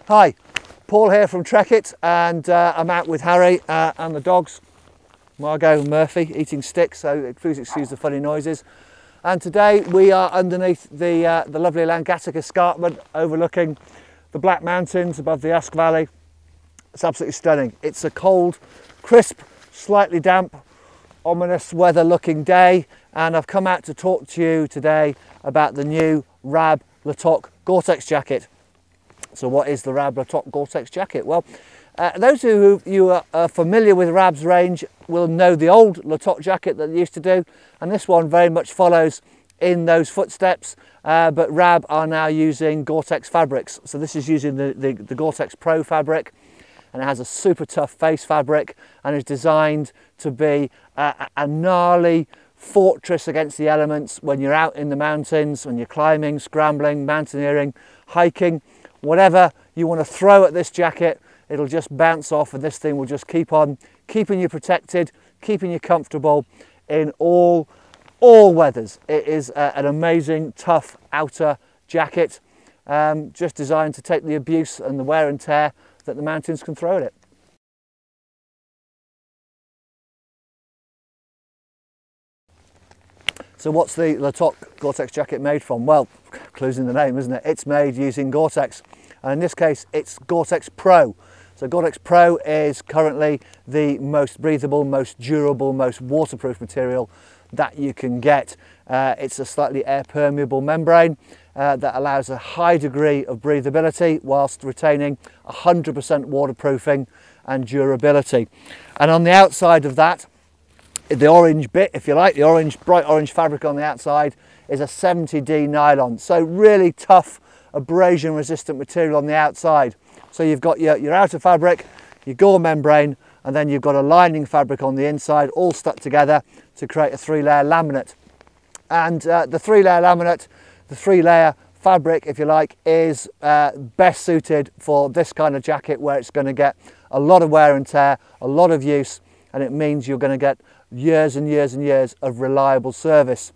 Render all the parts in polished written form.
Hi, Paul here from Trekitt, and I'm out with Harry and the dogs, Margot and Murphy, eating sticks, so please excuse the funny noises. And today we are underneath the lovely Langatic escarpment overlooking the Black Mountains above the Usk Valley. It's absolutely stunning. It's a cold, crisp, slightly damp, ominous weather looking day, and I've come out to talk to you today about the new Rab Latok Gore-Tex jacket. So what is the Rab Latok Gore-Tex jacket? Well, those of you who are familiar with Rab's range will know the old Latok jacket that they used to do, and this one very much follows in those footsteps, but Rab are now using Gore-Tex fabrics. So this is using the Gore-Tex Pro fabric, and it has a super tough face fabric and is designed to be a gnarly fortress against the elements when you're out in the mountains, when you're climbing, scrambling, mountaineering, hiking. Whatever you want to throw at this jacket, it'll just bounce off, and this thing will just keep on keeping you protected, keeping you comfortable in all weathers. It is an amazing, tough outer jacket, just designed to take the abuse and the wear and tear that the mountains can throw at it. So what's the Latok Gore-Tex jacket made from? Well, clues in the name, isn't it? It's made using Gore-Tex, and in this case it's Gore-Tex Pro. So Gore-Tex Pro is currently the most breathable, most durable, most waterproof material that you can get. It's a slightly air permeable membrane that allows a high degree of breathability whilst retaining 100% waterproofing and durability. And on the outside of that, the orange bit, if you like, the orange, bright orange fabric on the outside is a 70D nylon. So really tough, abrasion resistant material on the outside. So you've got your outer fabric, your Gore membrane, and then you've got a lining fabric on the inside, all stuck together to create a 3-layer laminate. And the 3-layer laminate, the 3-layer fabric, if you like, is best suited for this kind of jacket where it's going to get a lot of wear and tear, a lot of use, and it means you're going to get years and years and years of reliable service.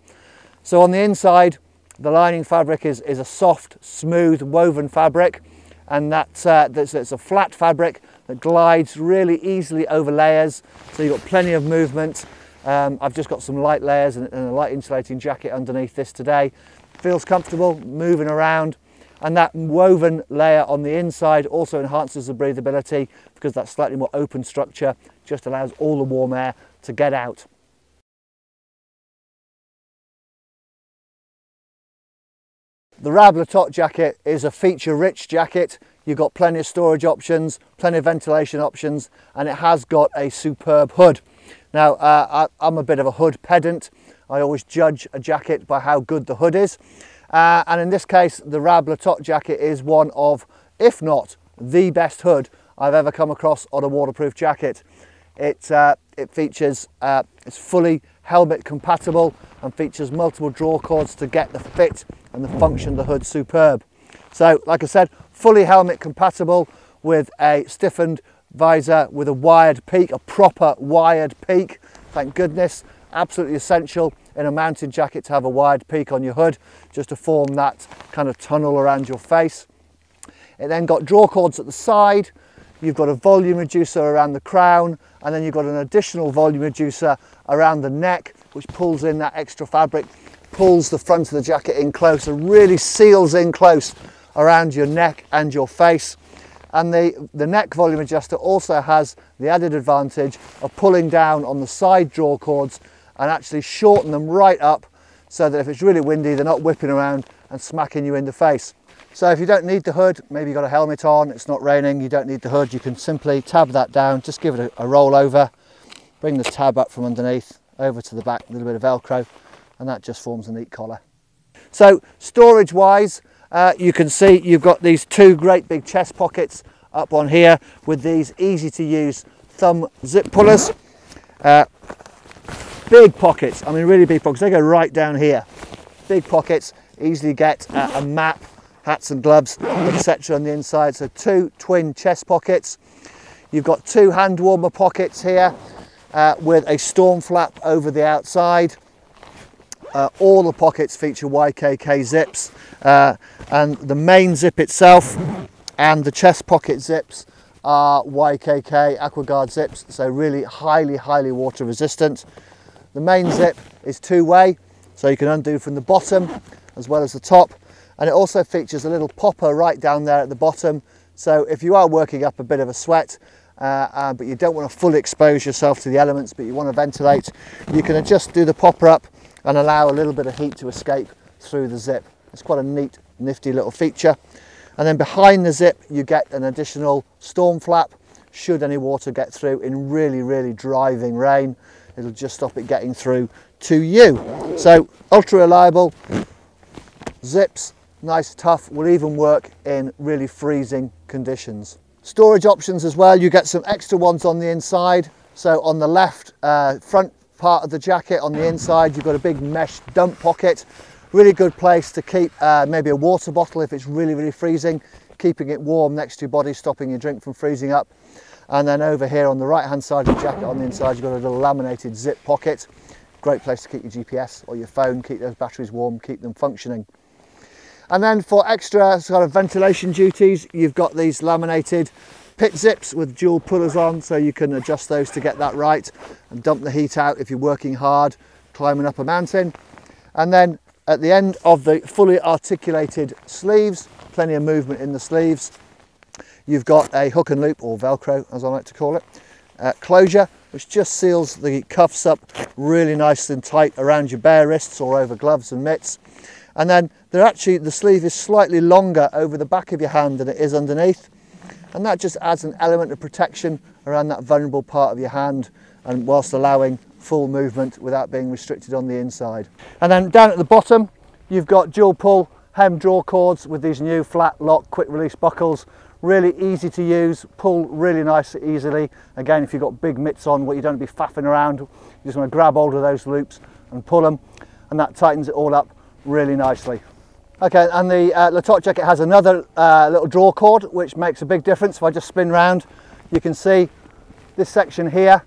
So on the inside, the lining fabric is a soft, smooth, woven fabric, and it's a flat fabric that glides really easily over layers, so you've got plenty of movement. I've just got some light layers and a light insulating jacket underneath this today. Feels comfortable moving around, and that woven layer on the inside also enhances the breathability because that slightly more open structure just allows all the warm air to get out. The Rab Latok jacket is a feature-rich jacket. You've got plenty of storage options, plenty of ventilation options, and it has got a superb hood. Now, I'm a bit of a hood pedant. I always judge a jacket by how good the hood is. And in this case, the Rab Latok jacket is one of, if not the best hood I've ever come across on a waterproof jacket. It features, it's fully helmet compatible and features multiple draw cords to get the fit and the function of the hood superb. So, like I said, fully helmet compatible with a stiffened visor with a wired peak, a proper wired peak. Thank goodness, absolutely essential in a mountain jacket to have a wired peak on your hood, just to form that kind of tunnel around your face. It then got draw cords at the side. You've got a volume reducer around the crown, and then you've got an additional volume reducer around the neck, which pulls in that extra fabric, pulls the front of the jacket in close and really seals in close around your neck and your face. And the neck volume adjuster also has the added advantage of pulling down on the side draw cords and actually shorten them right up so that if it's really windy, they're not whipping around and smacking you in the face. So if you don't need the hood, maybe you've got a helmet on, it's not raining, you don't need the hood, you can simply tab that down, just give it a roll over, bring the tab up from underneath, over to the back, a little bit of Velcro, and that just forms a neat collar. So storage wise, you can see you've got these two great big chest pockets up on here with these easy to use thumb zip pullers. Big pockets, I mean really big pockets, they go right down here. Big pockets, easily get a map, hats and gloves, etc. on the inside. So two twin chest pockets. You've got two hand warmer pockets here with a storm flap over the outside. All the pockets feature YKK zips, and the main zip itself and the chest pocket zips are YKK AquaGuard zips, so really highly water resistant. The main zip is two-way, so you can undo from the bottom as well as the top, and it also features a little popper right down there at the bottom, so if you are working up a bit of a sweat but you don't want to fully expose yourself to the elements but you want to ventilate, you can just do the popper up and allow a little bit of heat to escape through the zip. It's quite a neat, nifty little feature. And then behind the zip you get an additional storm flap should any water get through in really driving rain. It'll just stop it getting through to you. So ultra reliable zips, nice tough, will even work in really freezing conditions. Storage options as well, you get some extra ones on the inside. So on the left front part of the jacket on the inside you've got a big mesh dump pocket. Really good place to keep maybe a water bottle if it's really freezing, keeping it warm next to your body, stopping your drink from freezing up. And then over here on the right hand side of the jacket on the inside you've got a little laminated zip pocket. Great place to keep your GPS or your phone, keep those batteries warm, keep them functioning. And then for extra sort of ventilation duties you've got these laminated pit zips with dual pullers on, so you can adjust those to get that right and dump the heat out if you're working hard climbing up a mountain. And then at the end of the fully articulated sleeves, plenty of movement in the sleeves, you've got a hook and loop, or Velcro as I like to call it, closure, which just seals the cuffs up really nice and tight around your bare wrists or over gloves and mitts. And then the sleeve is slightly longer over the back of your hand than it is underneath, and that just adds an element of protection around that vulnerable part of your hand, and whilst allowing full movement without being restricted on the inside. And then down at the bottom you've got dual pull hem draw cords with these new flat lock quick release buckles. Really easy to use, pull really nice easily. Again, if you've got big mitts on, what you don't want to be faffing around, you just want to grab hold of those loops and pull them, and that tightens it all up really nicely. Okay, and the Latok jacket has another little draw cord which makes a big difference. If I just spin round, you can see this section here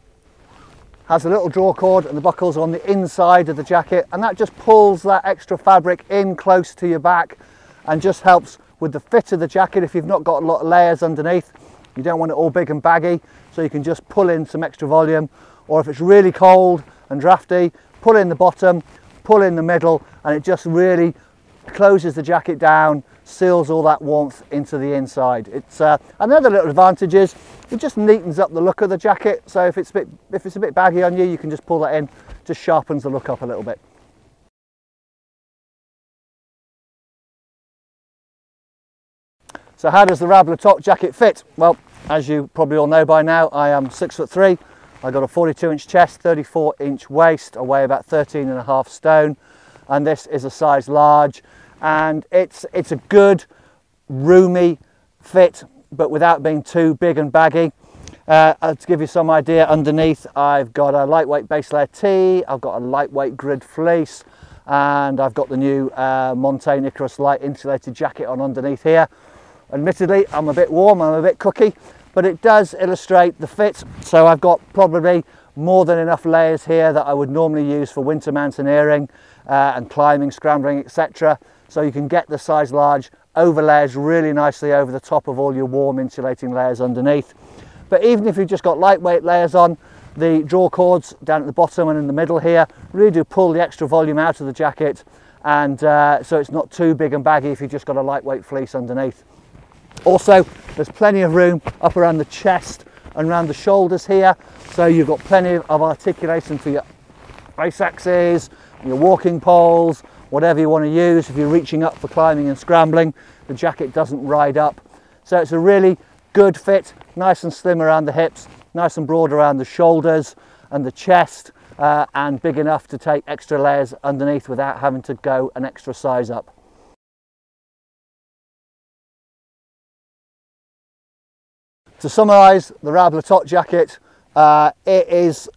has a little draw cord and the buckles are on the inside of the jacket, and that just pulls that extra fabric in close to your back and just helps with the fit of the jacket. If you've not got a lot of layers underneath, you don't want it all big and baggy, so you can just pull in some extra volume, or if it's really cold and drafty, pull in the bottom, pull in the middle, and it just really closes the jacket down, seals all that warmth into the inside. It's another little advantage is it just neatens up the look of the jacket, so if it's a bit baggy on you, you can just pull that in, just sharpens the look up a little bit. So how does the Rab Latok jacket fit? Well, as you probably all know by now, I am 6'3". I've got a 42-inch chest, 34-inch waist, I weigh about 13.5 stone, and this is a size large, and it's a good roomy fit but without being too big and baggy. To give you some idea, underneath I've got a lightweight base layer tee, I've got a lightweight grid fleece, and I've got the new Montane Icarus light insulated jacket on underneath here. Admittedly I'm a bit warm, I'm a bit cooky, but it does illustrate the fit. So I've got probably more than enough layers here that I would normally use for winter mountaineering and climbing, scrambling, etc. So you can get the size large overlays really nicely over the top of all your warm insulating layers underneath. But even if you've just got lightweight layers on, the draw cords down at the bottom and in the middle here really do pull the extra volume out of the jacket, and so it's not too big and baggy if you've just got a lightweight fleece underneath. Also, there's plenty of room up around the chest and around the shoulders here, so you've got plenty of articulation for your ice axes, your walking poles, whatever you want to use. If you're reaching up for climbing and scrambling, the jacket doesn't ride up. So it's a really good fit, nice and slim around the hips, nice and broad around the shoulders and the chest, and big enough to take extra layers underneath without having to go an extra size up. To summarise the Rab Latok jacket, it is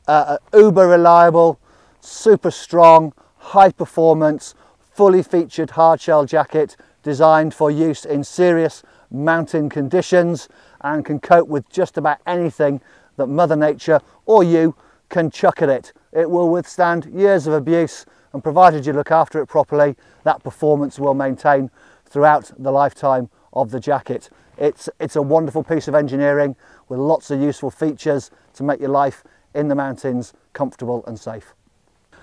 uber reliable, super strong, high performance, fully featured hardshell jacket designed for use in serious mountain conditions and can cope with just about anything that Mother Nature or you can chuck at it. It will withstand years of abuse, and provided you look after it properly, that performance will maintain throughout the lifetime of the jacket. It's a wonderful piece of engineering with lots of useful features to make your life in the mountains comfortable and safe.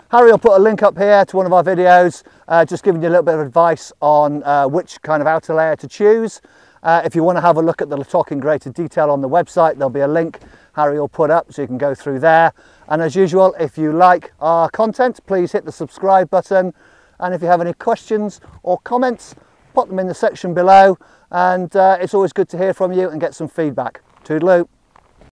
Harry will put a link up here to one of our videos, just giving you a little bit of advice on which kind of outer layer to choose. If you want to have a look at the Latok in greater detail on the website, there'll be a link Harry will put up so you can go through there. And as usual, if you like our content, please hit the subscribe button. And if you have any questions or comments, pop them in the section below. And it's always good to hear from you and get some feedback. Toodaloo.